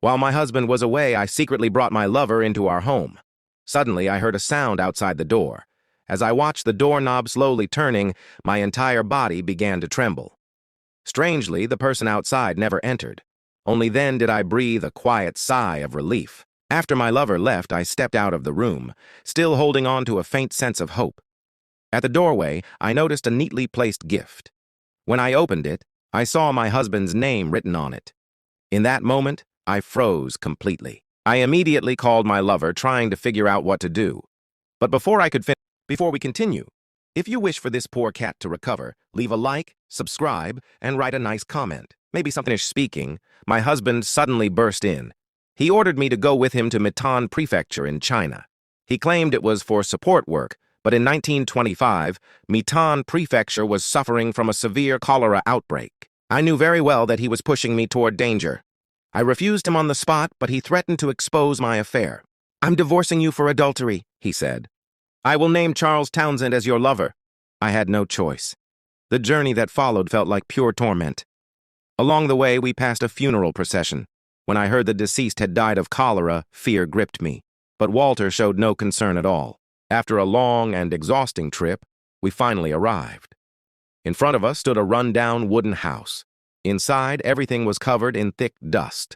While my husband was away, I secretly brought my lover into our home. Suddenly, I heard a sound outside the door. As I watched the doorknob slowly turning, my entire body began to tremble. Strangely, the person outside never entered. Only then did I breathe a quiet sigh of relief. After my lover left, I stepped out of the room, still holding on to a faint sense of hope. At the doorway, I noticed a neatly placed gift. When I opened it, I saw my husband's name written on it. In that moment, I froze completely. I immediately called my lover, trying to figure out what to do. But before we continue, if you wish for this poor cat to recover, leave a like, subscribe, and write a nice comment. Maybe something is speaking. My husband suddenly burst in. He ordered me to go with him to Mitan Prefecture in China. He claimed it was for support work, but in 1925, Mitan Prefecture was suffering from a severe cholera outbreak. I knew very well that he was pushing me toward danger. I refused him on the spot, but he threatened to expose my affair. "I'm divorcing you for adultery," he said. "I will name Charles Townsend as your lover." I had no choice. The journey that followed felt like pure torment. Along the way, we passed a funeral procession. When I heard the deceased had died of cholera, fear gripped me. But Walter showed no concern at all. After a long and exhausting trip, we finally arrived. In front of us stood a run-down wooden house. Inside, everything was covered in thick dust.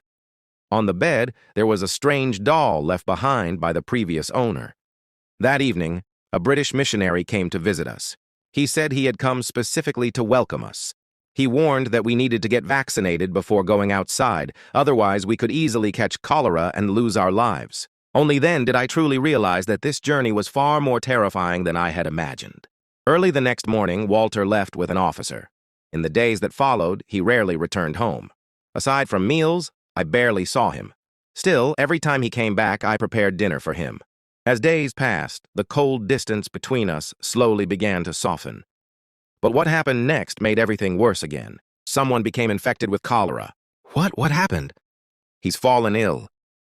On the bed, there was a strange doll left behind by the previous owner. That evening, a British missionary came to visit us. He said he had come specifically to welcome us. He warned that we needed to get vaccinated before going outside, otherwise we could easily catch cholera and lose our lives. Only then did I truly realize that this journey was far more terrifying than I had imagined. Early the next morning, Walter left with an officer. In the days that followed, he rarely returned home. Aside from meals, I barely saw him. Still, every time he came back, I prepared dinner for him. As days passed, the cold distance between us slowly began to soften. But what happened next made everything worse again. Someone became infected with cholera. What happened? He's fallen ill.